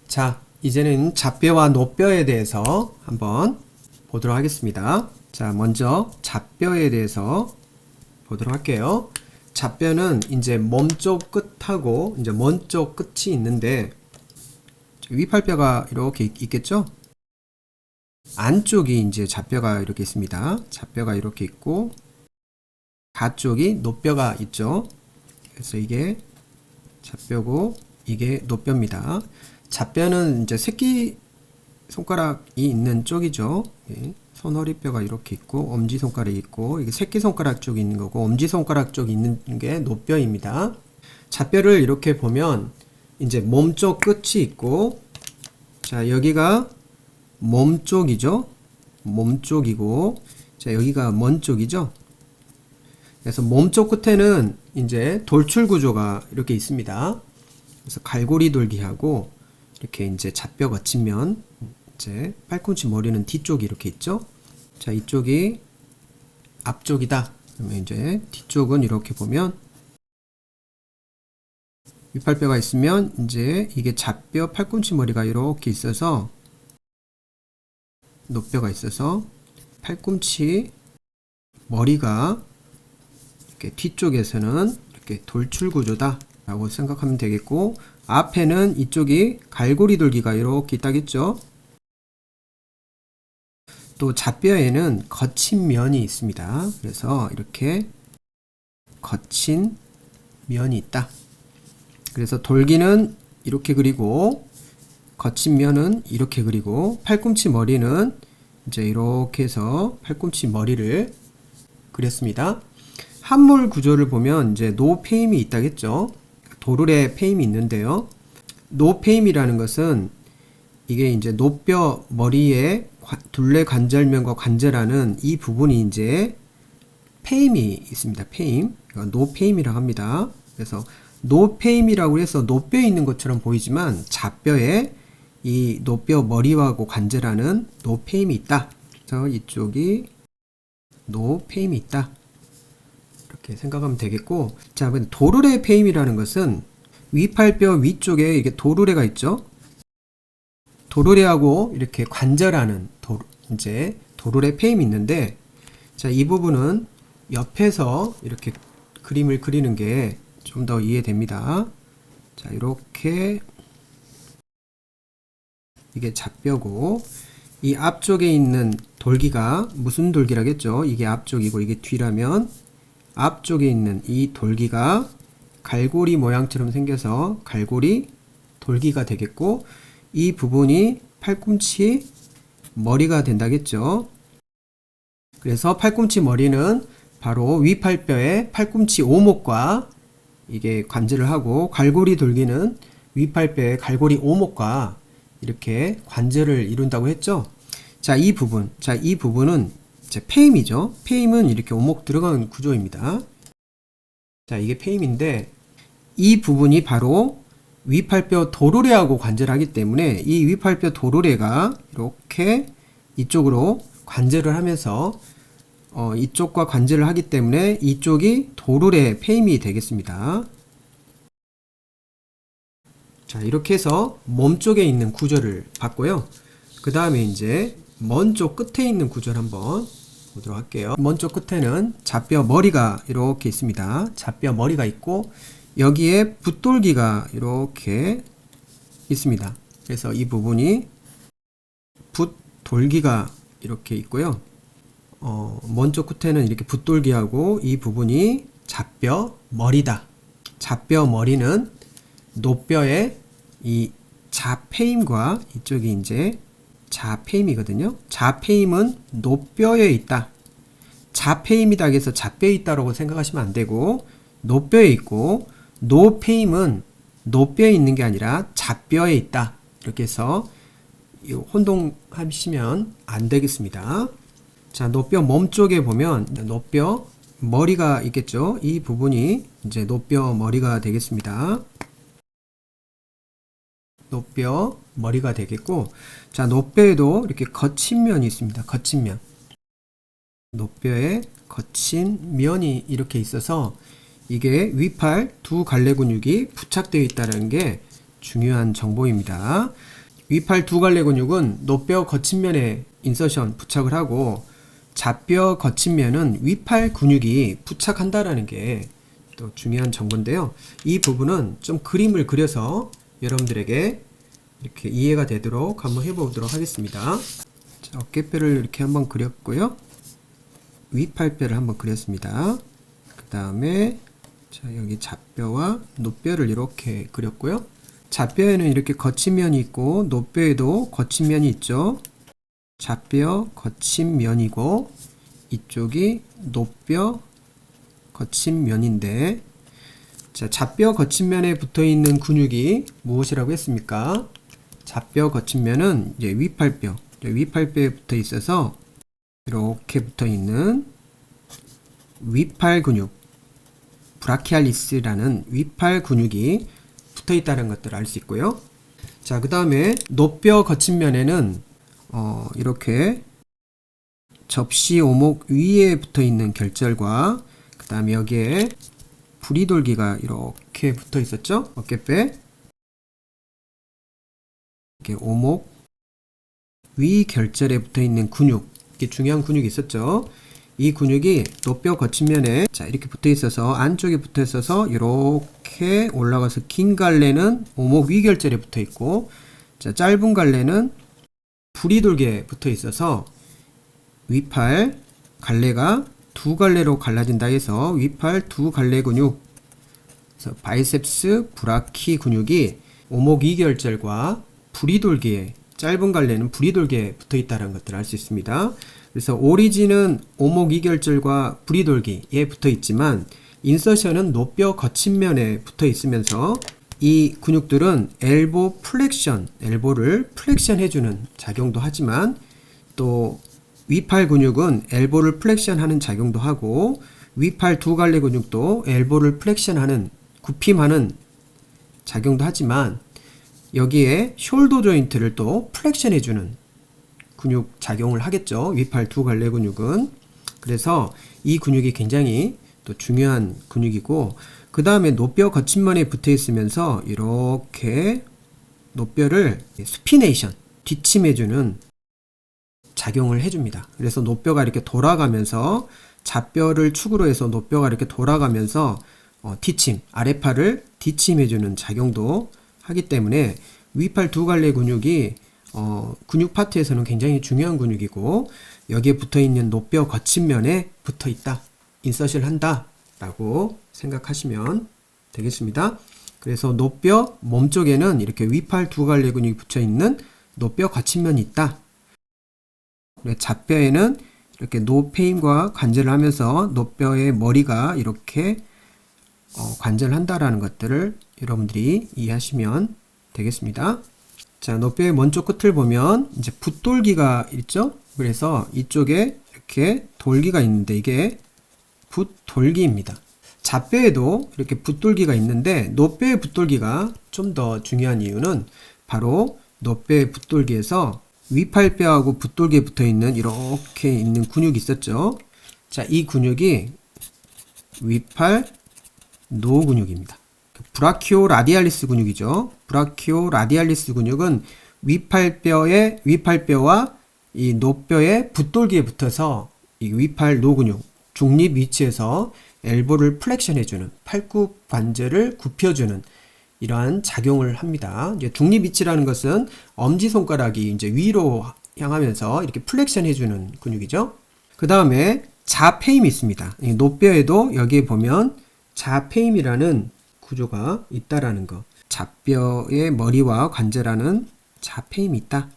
자, 이제는 잡뼈와 노뼈에 대해서 한번 보도록 하겠습니다. 자, 먼저 잡뼈에 대해서 보도록 할게요. 잡뼈는 이제 몸쪽 끝하고 이제 먼 쪽 끝이 있는데 위팔뼈가 이렇게 있겠죠? 안쪽이 이제 잡뼈가 이렇게 있습니다. 잡뼈가 이렇게 있고 가쪽이 노뼈가 있죠. 그래서 이게 잡뼈고 이게 노뼈입니다. 잡뼈는 이제 새끼 손가락이 있는 쪽이죠. 예. 손허리뼈가 이렇게 있고 엄지손가락이 있고 이게 새끼손가락 쪽이 있는 거고 엄지손가락 쪽이 있는 게 노뼈입니다. 잡뼈를 이렇게 보면 이제 몸쪽 끝이 있고 자 여기가 몸쪽이죠. 몸쪽이고 자 여기가 먼 쪽이죠. 그래서 몸쪽 끝에는 이제 돌출 구조가 이렇게 있습니다. 그래서 갈고리 돌기하고 이렇게 이제 잡뼈 거치면 이제 팔꿈치 머리는 뒤쪽이 이렇게 있죠. 자, 이쪽이 앞쪽이다. 그러면 이제 뒤쪽은 이렇게 보면 윗팔뼈가 있으면 이제 이게 잡뼈 팔꿈치 머리가 이렇게 있어서 노뼈가 있어서 팔꿈치 머리가 이렇게 뒤쪽에서는 이렇게 돌출 구조다 라고 생각하면 되겠고 앞에는 이쪽이 갈고리 돌기가 이렇게 있다겠죠. 또 잡뼈에는 거친 면이 있습니다. 그래서 이렇게 거친 면이 있다. 그래서 돌기는 이렇게 그리고 거친 면은 이렇게 그리고 팔꿈치 머리는 이제 이렇게 해서 팔꿈치 머리를 그렸습니다. 함몰 구조를 보면 이제 노페임이 있다겠죠. 도르래 페임이 있는데요. 노페임이라는 것은 이게 이제 노뼈 머리에 둘레 관절면과 관절하는 이 부분이 이제 페임이 있습니다. 페임. 노페임이라고 합니다. 그래서 노페임이라고 해서 노뼈에 있는 것처럼 보이지만 잡뼈에 이 노뼈 머리하고 관절하는 노페임이 있다. 그래서 이쪽이 노페임이 있다. 이렇게 생각하면 되겠고, 자, 도르래 페임이라는 것은 위팔뼈 위쪽에 이게 도르래가 있죠. 도르래하고 이렇게 관절하는 이제 도르래 페임이 있는데, 자, 이 부분은 옆에서 이렇게 그림을 그리는 게 좀 더 이해됩니다. 자, 이렇게 이게 잡뼈고, 이 앞쪽에 있는 돌기가 무슨 돌기라겠죠? 이게 앞쪽이고 이게 뒤라면 앞쪽에 있는 이 돌기가 갈고리 모양처럼 생겨서 갈고리 돌기가 되겠고 이 부분이 팔꿈치 머리가 된다겠죠. 그래서 팔꿈치 머리는 바로 위팔뼈의 팔꿈치 오목과 이게 관절을 하고 갈고리 돌기는 위팔뼈의 갈고리 오목과 이렇게 관절을 이룬다고 했죠. 자, 이 부분은 이제 페임이죠. 페임은 이렇게 오목 들어가는 구조입니다. 자, 이게 페임인데 이 부분이 바로 위팔뼈 도르래하고 관절하기 때문에 이 위팔뼈 도르래가 이렇게 이쪽으로 관절을 하면서 이쪽과 관절을 하기 때문에 이쪽이 도르래 페임이 되겠습니다. 자, 이렇게 해서 몸쪽에 있는 구조를 봤고요. 그 다음에 이제 먼 쪽 끝에 있는 구조를 한번 보도록 할게요. 먼 쪽 끝에는 잡뼈 머리가 이렇게 있습니다. 잡뼈 머리가 있고 여기에 붓돌기가 이렇게 있습니다. 그래서 이 부분이 붓돌기가 이렇게 있고요. 먼 쪽 끝에는 이렇게 붓돌기하고 이 부분이 잡뼈 머리다. 잡뼈 머리는 노뼈의 이 자페임과 이쪽이 이제 자페임이거든요. 자페임은 노뼈에 있다. 자페임이다 해서 잡뼈에 있다라고 생각하시면 안 되고 노뼈에 있고 노페임은 노뼈에 있는 게 아니라 잡뼈에 있다. 이렇게 해서 혼동하시면 안 되겠습니다. 자, 노뼈 몸쪽에 보면 노뼈 머리가 있겠죠. 이 부분이 이제 노뼈 머리가 되겠습니다. 노뼈 머리가 되겠고, 자, 노뼈에도 이렇게 거친 면이 있습니다. 거친 면. 노뼈에 거친 면이 이렇게 있어서 이게 위팔 두 갈래 근육이 부착되어 있다는 게 중요한 정보입니다. 위팔 두 갈래 근육은 노뼈 거친면에 인서션 부착을 하고 좌뼈 거친면은 위팔 근육이 부착한다라는 게 또 중요한 정보인데요. 이 부분은 좀 그림을 그려서 여러분들에게 이렇게 이해가 되도록 한번 해보도록 하겠습니다. 자, 어깨뼈를 이렇게 한번 그렸고요. 위팔뼈를 한번 그렸습니다. 그 다음에 자, 여기 좌뼈와 노뼈를 이렇게 그렸고요. 좌뼈에는 이렇게 거친 면이 있고 노뼈에도 거친 면이 있죠. 좌뼈 거친 면이고 이쪽이 노뼈 거친 면인데, 자, 좌뼈 거친 면에 붙어 있는 근육이 무엇이라고 했습니까? 좌뼈 거친 면은 이제 위팔뼈, 위팔뼈에 붙어 있어서 이렇게 붙어 있는 위팔 근육, 브라키알리스라는 위팔 근육이 붙어 있다는 것들을 알 수 있고요. 자, 그 다음에 노뼈 거친 면에는 이렇게 접시 오목 위에 붙어 있는 결절과 그 다음에 여기에 부리돌기가 이렇게 붙어 있었죠. 어깨뼈 이렇게 오목 위 결절에 붙어 있는 근육, 이게 중요한 근육이 있었죠. 이 근육이 노뼈 거친면에 자 이렇게 붙어 있어서 안쪽에 붙어 있어서 이렇게 올라가서 긴 갈래는 오목 위 결절에 붙어 있고, 자 짧은 갈래는 부리돌기에 붙어 있어서 위팔 갈래가 두 갈래로 갈라진다 해서 위팔 두 갈래 근육, 그래서 바이셉스 브라키 근육이 오목 위 결절과 부리돌기에, 짧은 갈래는 부리돌기에 붙어 있다는 것들을 알 수 있습니다. 그래서 오리진은 오목 이결절과 부리돌기에 붙어 있지만 인서션은 노뼈 거친면에 붙어 있으면서 이 근육들은 엘보 플렉션, 엘보를 플렉션 해주는 작용도 하지만 또 위팔 근육은 엘보를 플렉션 하는 작용도 하고 위팔 두 갈래 근육도 엘보를 플렉션 하는, 굽힘하는 작용도 하지만 여기에 숄더 조인트를 또 플렉션 해주는 근육 작용을 하겠죠. 위팔 두 갈래 근육은. 그래서 이 근육이 굉장히 또 중요한 근육이고, 그 다음에 노뼈 거친면에 붙어 있으면서 이렇게 노뼈를 스피네이션, 뒷침해주는 작용을 해줍니다. 그래서 노뼈가 이렇게 돌아가면서 좌뼈를 축으로 해서 노뼈가 이렇게 돌아가면서 뒷침, 아래팔을 뒷침해주는 작용도 하기 때문에 위팔 두 갈래 근육이 근육 파트에서는 굉장히 중요한 근육이고, 여기에 붙어 있는 노뼈 거친면에 붙어 있다, 인서시를 한다 라고 생각하시면 되겠습니다. 그래서 노뼈 몸쪽에는 이렇게 위팔 두 갈래 근육이 붙여 있는 노뼈 거친면이 있다. 좌뼈에는 이렇게 노페임과 관절을 하면서 노뼈의 머리가 이렇게 관절을 한다라는 것들을 여러분들이 이해하시면 되겠습니다. 자, 노뼈의 먼쪽 끝을 보면 이제 붓돌기가 있죠. 그래서 이쪽에 이렇게 돌기가 있는데 이게 붓돌기입니다. 좌뼈에도 이렇게 붓돌기가 있는데 노뼈의 붓돌기가 좀 더 중요한 이유는 바로 노뼈의 붓돌기에서 위팔뼈하고 붓돌기에 붙어 있는 이렇게 있는 근육이 있었죠. 자, 이 근육이 위팔 노 근육입니다. 브라키오 라디알리스 근육이죠. 브라키오 라디알리스 근육은 위팔뼈와 이 노뼈의 붓돌기에 붙어서 이 위팔 노 근육 중립 위치에서 엘보를 플렉션 해주는, 팔굽 관절을 굽혀주는 이러한 작용을 합니다. 이제 중립 위치라는 것은 엄지손가락이 이제 위로 향하면서 이렇게 플렉션 해주는 근육이죠. 그 다음에 자폐임이 있습니다. 이 노뼈에도 여기에 보면 자폐임이라는 구조가 있다라는 거. 좌뼈의 머리와 관절하는 자폐임이 있다.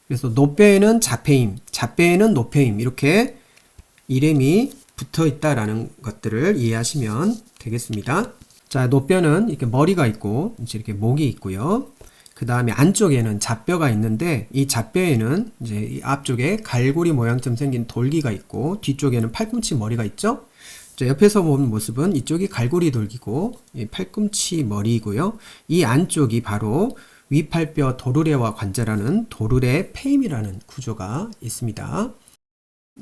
그래서 노뼈에는 자폐임, 좌뼈에는 노폐임, 이렇게 이름이 붙어 있다라는 것들을 이해하시면 되겠습니다. 자, 노뼈는 이렇게 머리가 있고 이제 이렇게 목이 있고요. 그 다음에 안쪽에는 좌뼈가 있는데 이 좌뼈에는 이제 이 앞쪽에 갈고리 모양처럼 생긴 돌기가 있고 뒤쪽에는 팔꿈치 머리가 있죠. 자, 옆에서 보는 모습은 이쪽이 갈고리 돌기고 이 팔꿈치 머리이고요. 이 안쪽이 바로 위팔뼈 도르래와 관절하는 도르래 페임이라는 구조가 있습니다.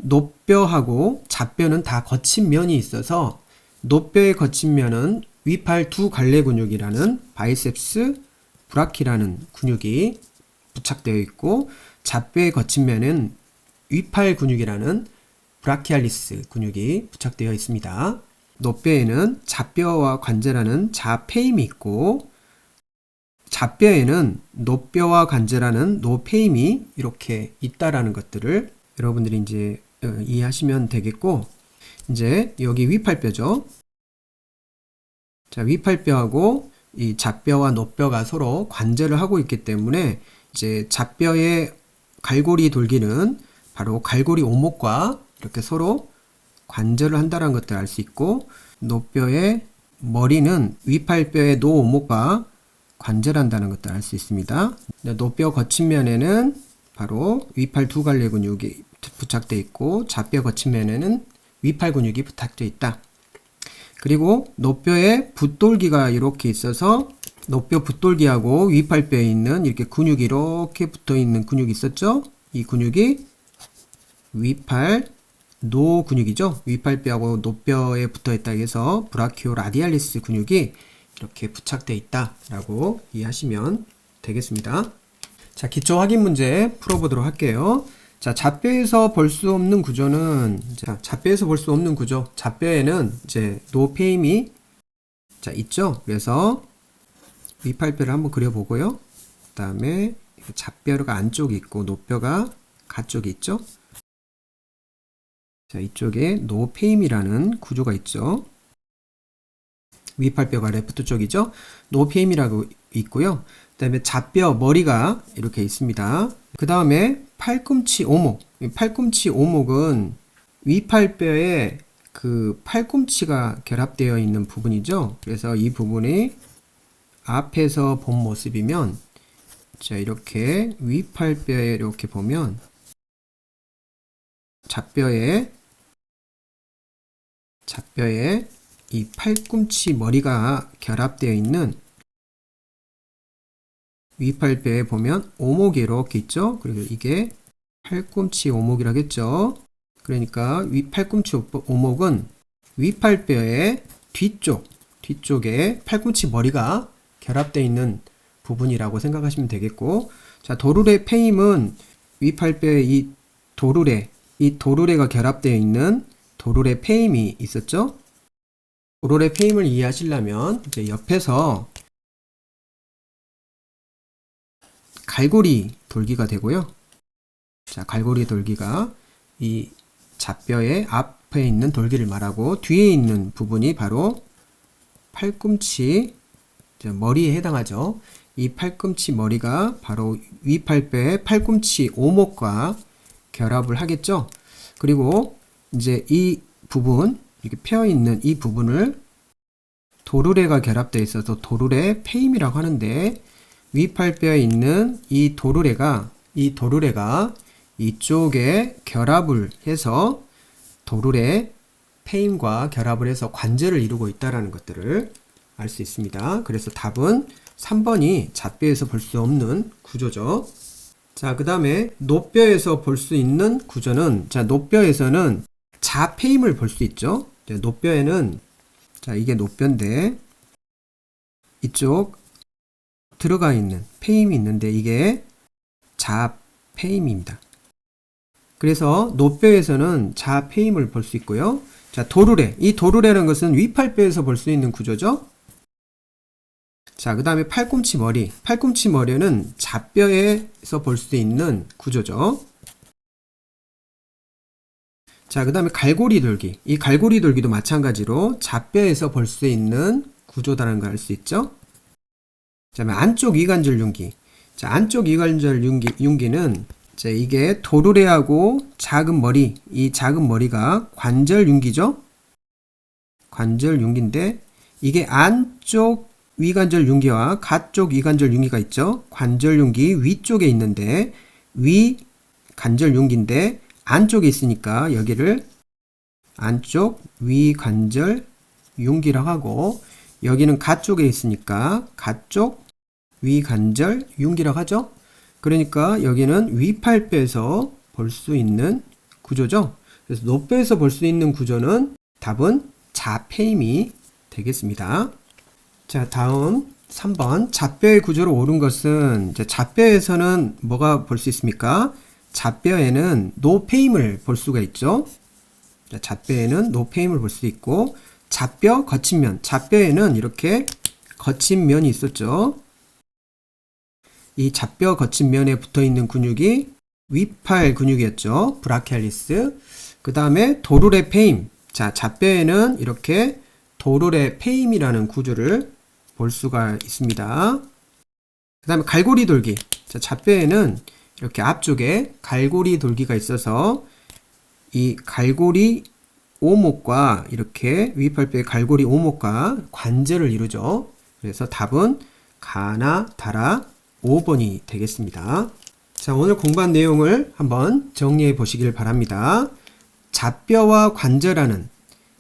노뼈하고 좌뼈는 다 거친 면이 있어서 노뼈의 거친 면은 위팔 두 갈래 근육이라는 바이셉스 브라키라는 근육이 부착되어 있고, 좌뼈의 거친 면은 위팔 근육이라는 브라키알리스 근육이 부착되어 있습니다. 노뼈에는 좌뼈와 관제라는 좌폐임이 있고, 좌뼈에는 노뼈와 관제라는 노폐임이 이렇게 있다라는 것들을 여러분들이 이제 이해하시면 되겠고, 이제 여기 위팔뼈죠. 자, 위팔뼈하고 이 좌뼈와 노뼈가 서로 관제를 하고 있기 때문에 이제 좌뼈의 갈고리 돌기는 바로 갈고리 오목과 이렇게 서로 관절을 한다는 것들 알 수 있고, 노뼈의 머리는 위팔뼈의 노오목과 관절한다는 것들 알 수 있습니다. 노뼈 거친면에는 바로 위팔 두 갈래 근육이 부착되어 있고, 좌뼈 거친면에는 위팔 근육이 부착되어 있다. 그리고 노뼈에 붓돌기가 이렇게 있어서 노뼈 붓돌기하고 위팔뼈에 있는 이렇게 근육이 이렇게 붙어 있는 근육이 있었죠? 이 근육이 위팔 노 근육이죠. 위팔뼈하고 노뼈에 붙어 있다 해서 브라키오 라디알리스 근육이 이렇게 부착되어 있다라고 이해하시면 되겠습니다. 자, 기초 확인 문제 풀어보도록 할게요. 자, 좌뼈에서 볼 수 없는 구조는, 자, 좌뼈에서 볼 수 없는 구조. 좌뼈에는 이제 노폐임이 자, 있죠. 그래서 위팔뼈를 한번 그려보고요. 그 다음에 좌뼈가 안쪽에 있고 노뼈가 가쪽에 있죠. 자, 이쪽에 노폐임이라는 구조가 있죠. 위팔뼈가 레프트 쪽이죠. 노폐임이라고 있고요. 그 다음에 좌뼈 머리가 이렇게 있습니다. 그 다음에 팔꿈치 오목. 팔꿈치 오목은 위팔뼈에 그 팔꿈치가 결합되어 있는 부분이죠. 그래서 이 부분이 앞에서 본 모습이면, 자, 이렇게 위팔뼈에 이렇게 보면 좌뼈에 이 팔꿈치 머리가 결합되어 있는 위팔뼈에 보면 오목이 이렇게 있죠. 그리고 이게 팔꿈치 오목이라고 했죠. 그러니까 팔꿈치 오목은 위팔뼈의 뒤쪽에 팔꿈치 머리가 결합되어 있는 부분이라고 생각하시면 되겠고, 자, 도르래 페임은 위팔뼈의 이 도르래가 결합되어 있는 도르래 페임이 있었죠. 도르래 페임을 이해하시려면 이제 옆에서 갈고리 돌기가 되고요. 자, 갈고리 돌기가 이 좌뼈의 앞에 있는 돌기를 말하고, 뒤에 있는 부분이 바로 팔꿈치 머리에 해당하죠. 이 팔꿈치 머리가 바로 위팔뼈의 팔꿈치 오목과 결합을 하겠죠. 그리고 이제 이 부분, 이렇게 펴 있는 이 부분을 도르래가 결합되어 있어서 도르래 페임이라고 하는데, 위팔뼈에 있는 이 도르래가 이쪽에 결합을 해서 도르래 페임과 결합을 해서 관절을 이루고 있다는 것들을 알 수 있습니다. 그래서 답은 3번이 좌뼈에서 볼 수 없는 구조죠. 자, 그 다음에 노뼈에서 볼 수 있는 구조는, 자, 노뼈에서는 좌폐임을 볼 수 있죠. 노뼈에는, 자, 이게 노뼈인데 이쪽 들어가 있는 페임이 있는데 이게 좌폐임입니다. 그래서 노뼈에서는 좌폐임을 볼 수 있고요. 자, 이 도르래라는 것은 위팔뼈에서 볼 수 있는 구조죠. 자, 그 다음에 팔꿈치 머리는 좌뼈에서 볼 수 있는 구조죠. 자, 그 다음에 갈고리 돌기. 이 갈고리 돌기도 마찬가지로 좌뼈에서 볼 수 있는 구조다라는 걸 알 수 있죠. 자, 그다음에 안쪽 이관절 융기. 자, 안쪽 이관절 융기는, 자, 이게 도르래하고 작은 머리, 이 작은 머리가 관절 융기죠. 관절 융기인데 이게 안쪽 위관절 융기와 가쪽 위관절 융기가 있죠. 관절 융기 위쪽에 있는데 위 관절 융기인데 안쪽에 있으니까 여기를 안쪽 위관절 융기라고 하고, 여기는 가쪽에 있으니까 가쪽 위관절 융기라고 하죠. 그러니까 여기는 위팔뼈에서 볼 수 있는 구조죠. 그래서 노뼈에서 볼 수 있는 구조는 답은 좌폐임이 되겠습니다. 자, 다음 3번 잡뼈의 구조로 옳은 것은 이제 잡뼈에서는 뭐가 볼 수 있습니까? 잡뼈에는 노폐임을 볼 수가 있죠. 자, 잡뼈에는 노폐임을 볼 수 있고 잡뼈 거친 면, 잡뼈에는 이렇게 거친 면이 있었죠. 이 잡뼈 거친 면에 붙어 있는 근육이 위팔 근육이었죠. 브라키알리스. 그 다음에 도르래 페임. 자, 잡뼈에는 이렇게 도르래 페임이라는 구조를 볼 수가 있습니다. 그 다음에 갈고리 돌기. 자, 잡뼈에는 이렇게 앞쪽에 갈고리 돌기가 있어서 이 갈고리 오목과 이렇게 위팔뼈의 갈고리 오목과 관절을 이루죠. 그래서 답은 가나 다라 5번이 되겠습니다. 자, 오늘 공부한 내용을 한번 정리해 보시길 바랍니다. 잡뼈와 관절하는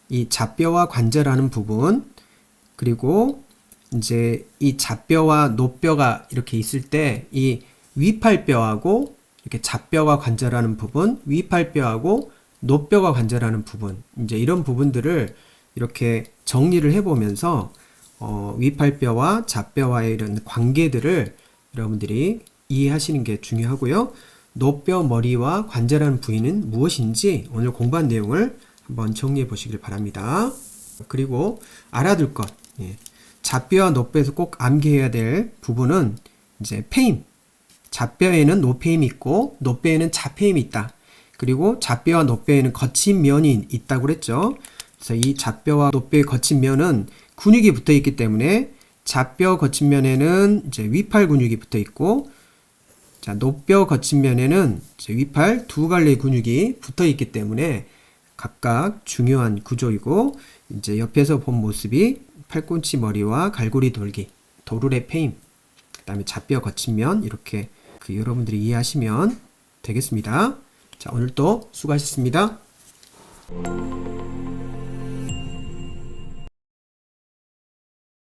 이 잡뼈와 관절하는 부분, 그리고 이제 이 잡뼈와 노뼈가 이렇게 있을 때 이 위팔뼈하고 이렇게 잡뼈가 관절하는 부분, 위팔뼈하고 노뼈가 관절하는 부분, 이제 이런 부분들을 이렇게 정리를 해보면서 위팔뼈와 잡뼈와의 이런 관계들을 여러분들이 이해하시는 게 중요하고요. 노뼈, 머리와 관절하는 부위는 무엇인지 오늘 공부한 내용을 한번 정리해 보시길 바랍니다. 그리고 알아둘 것, 잡뼈와 노뼈에서 꼭 암기해야 될 부분은 이제 페임. 잡뼈에는 노폐임이 있고 노뼈에는 자폐임이 있다. 그리고 잡뼈와 노뼈에는 거친 면이 있다고 그랬죠. 그래서 이 잡뼈와 노뼈의 거친 면은 근육이 붙어 있기 때문에 잡뼈 거친 면에는 이제 위팔 근육이 붙어 있고, 자, 노뼈 거친 면에는 이제 위팔 두 갈래의 근육이 붙어 있기 때문에 각각 중요한 구조이고, 이제 옆에서 본 모습이 팔꿈치 머리와 갈고리 돌기, 도르래 페임, 그 다음에 잡뼈 거친 면, 이렇게 여러분들이 이해하시면 되겠습니다. 자, 오늘도 수고하셨습니다.